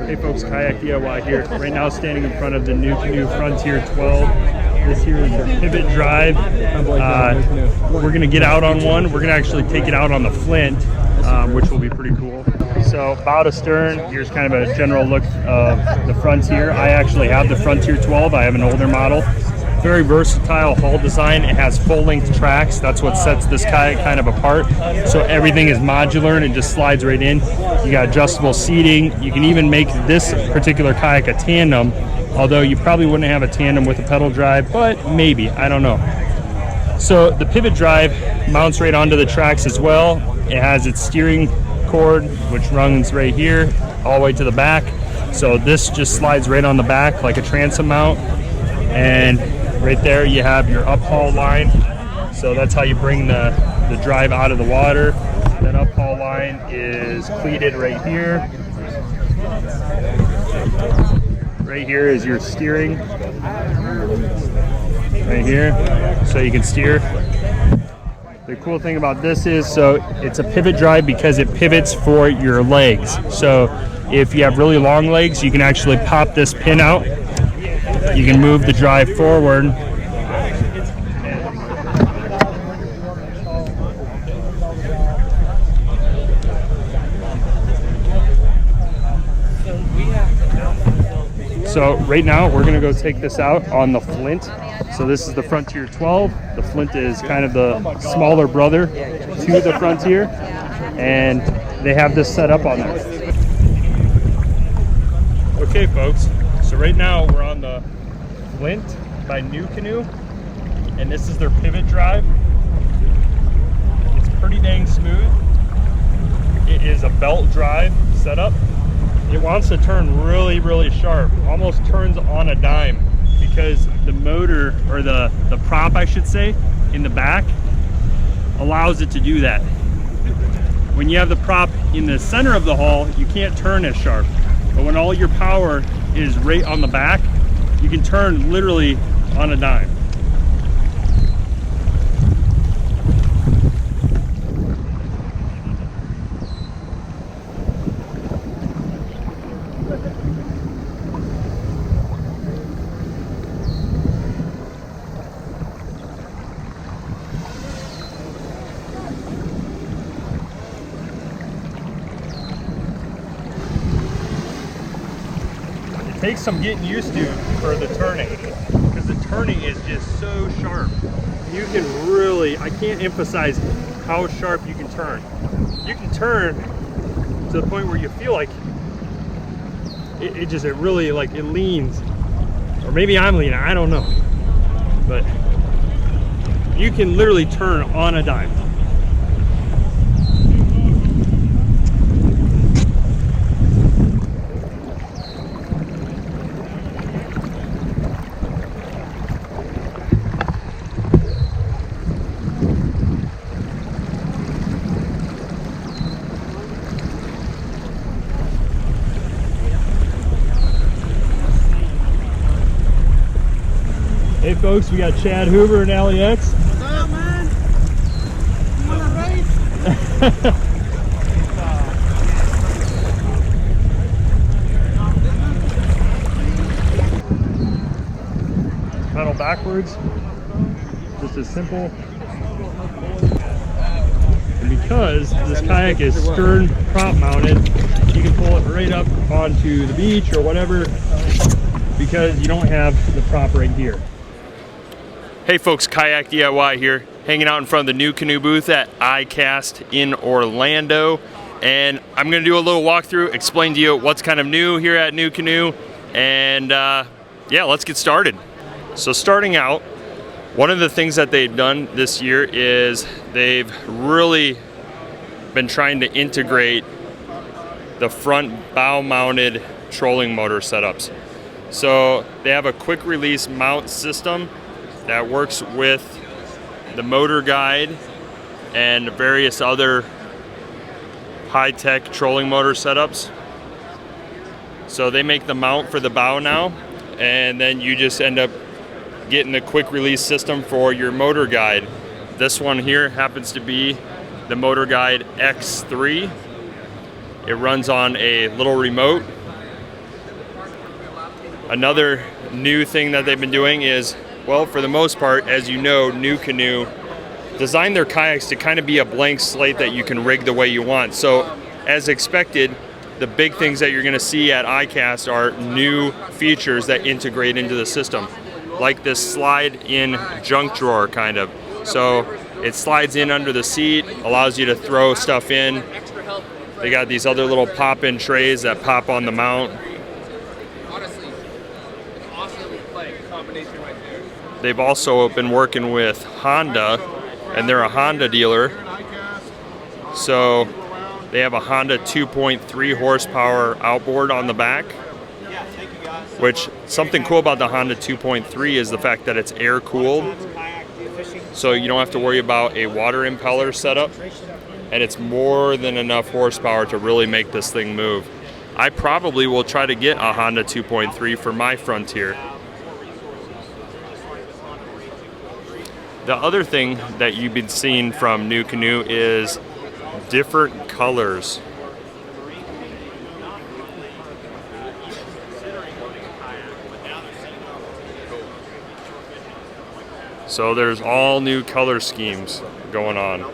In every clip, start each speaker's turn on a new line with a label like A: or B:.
A: Hey folks, Kayak DIY here. Right now standing in front of the Nucanoe Frontier 12. This here is the pivot drive. We're gonna get out on one. We're gonna actually take it out on the Flint, which will be pretty cool. So bow to stern, here's kind of a general look of the Frontier. I actually have the Frontier 12. I have an older model. Very versatile hull design. It has full-length tracks. That's what sets this kayak kind of apart. So everything is modular and it just slides right in. You got adjustable seating. You can even make this particular kayak a tandem, although you probably wouldn't have a tandem with a pedal drive, but maybe, I don't know. So the pivot drive mounts right onto the tracks as well. It has its steering cord, which runs right here all the way to the back. So this just slides right on the back like a transom mount. And right there you have your uphaul line. So that's how you bring the drive out of the water. That uphaul line is cleated right here. Right here is your steering. Right here, so you can steer. The cool thing about this is, so it's a pivot drive because it pivots for your legs. So if you have really long legs, you can actually pop this pin out. You can move the drive forward. So right now we're gonna go take this out on the Flint. So this is the Frontier 12. The Flint is kind of the smaller brother to the Frontier, and they have this set up on there. Okay folks, so right now we're on the Flint by Nucanoe, and this is their pivot drive. It's pretty dang smooth. It is a belt drive setup. It wants to turn really, really sharp, almost turns on a dime, because the motor, or the prop I should say, in the back allows it to do that. When you have the prop in the center of the hull, you can't turn as sharp. But when all your power is right on the back, you can turn literally on a dime. It takes some getting used to for the turning, because the turning is just so sharp. You can really, I can't emphasize how sharp you can turn. You can turn to the point where you feel like it really, like, it leans, or maybe I'm leaning, I don't know, but you can literally turn on a dime. Hey folks, we got Chad Hoover and LEX.
B: What's up, man? You wanna race?
A: Pedal backwards, just as simple. And because this kayak is stern prop mounted, you can pull it right up onto the beach or whatever, because you don't have the prop right here. Hey folks, Kayak DIY here, hanging out in front of the Nucanoe booth at iCAST in Orlando. And I'm gonna do a little walkthrough, explain to you what's kind of new here at Nucanoe, and yeah, let's get started. So starting out, one of the things that they've done this year is they've really been trying to integrate the front bow mounted trolling motor setups. So they have a quick release mount system that works with the motor guide and various other high-tech trolling motor setups. So they make the mount for the bow now, and then you just end up getting the quick release system for your motor guide. This one here happens to be the Motor Guide X3. It runs on a little remote, Another new thing that they've been doing is, well, for the most part, as you know, Nucanoe designed their kayaks to kind of be a blank slate that you can rig the way you want. So as expected, the big things that you're going to see at iCAST are new features that integrate into the system, like this slide-in junk drawer kind of. So it slides in under the seat, allows you to throw stuff in. They got these other little pop-in trays that pop on the mount. They've also been working with Honda, and they're a Honda dealer. So they have a Honda 2.3 horsepower outboard on the back, which something cool about the Honda 2.3 is the fact that it's air cooled. So you don't have to worry about a water impeller setup, and it's more than enough horsepower to really make this thing move. I probably will try to get a Honda 2.3 for my Frontier. The other thing that you've been seeing from Nucanoe is different colors. So there's all new color schemes going on.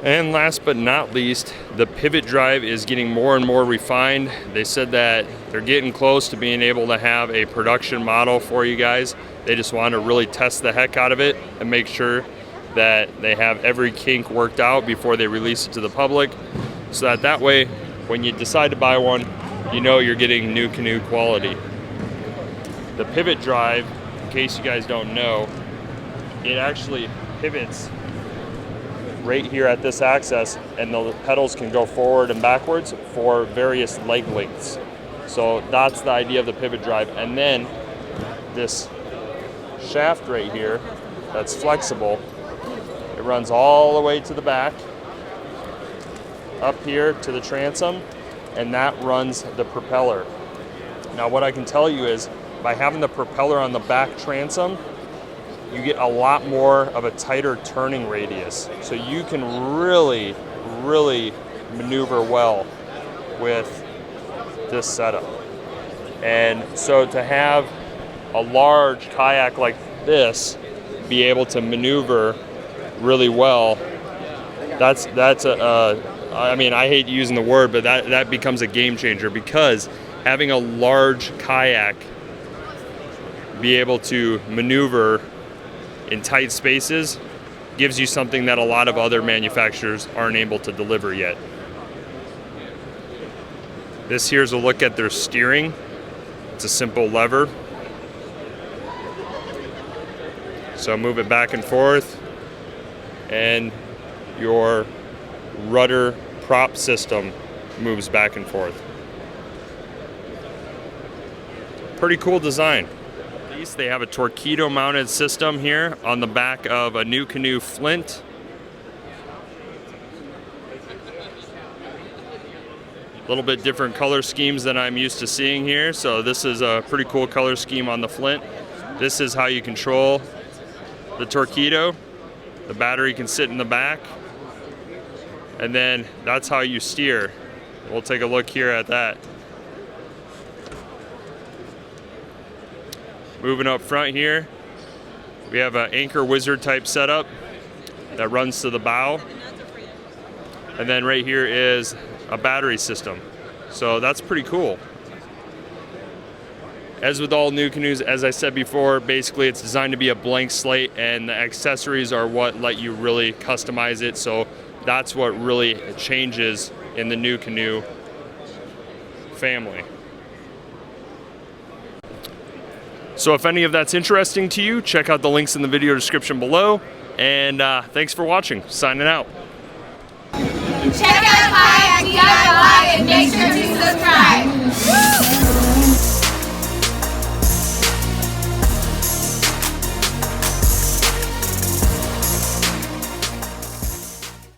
A: And last but not least, the pivot drive is getting more and more refined. They said that they're getting close to being able to have a production model for you guys. They just want to really test the heck out of it and make sure that they have every kink worked out before they release it to the public, so that way, when you decide to buy one, you know you're getting Nucanoe quality. The pivot drive, in case you guys don't know, it actually pivots right here at this axis, and the pedals can go forward and backwards for various leg lengths. So that's the idea of the pivot drive. And then this shaft right here that's flexible, it runs all the way to the back, up here to the transom, and that runs the propeller. Now what I can tell you is, by having the propeller on the back transom, you get a lot more of a tighter turning radius. So you can really, really maneuver well with this setup. And so to have a large kayak like this be able to maneuver really well, I mean, I hate using the word, but that becomes a game changer, because having a large kayak be able to maneuver in tight spaces gives you something that a lot of other manufacturers aren't able to deliver yet. This here's a look at their steering. It's a simple lever. So move it back and forth, and your rudder prop system moves back and forth. Pretty cool design. They have a torpedo mounted system here on the back of a Nucanoe Flint. A little bit different color schemes than I'm used to seeing here. So this is a pretty cool color scheme on the Flint. This is how you control the torpedo. The battery can sit in the back. And then that's how you steer. We'll take a look here at that. Moving up front here, we have an anchor wizard type setup that runs to the bow. And then right here is a battery system. So that's pretty cool. As with all Nucanoes, as I said before, basically it's designed to be a blank slate, and the accessories are what let you really customize it. So that's what really changes in the Nucanoe family. So if any of that's interesting to you, check out the links in the video description below. And thanks for watching. Signing out.
B: Check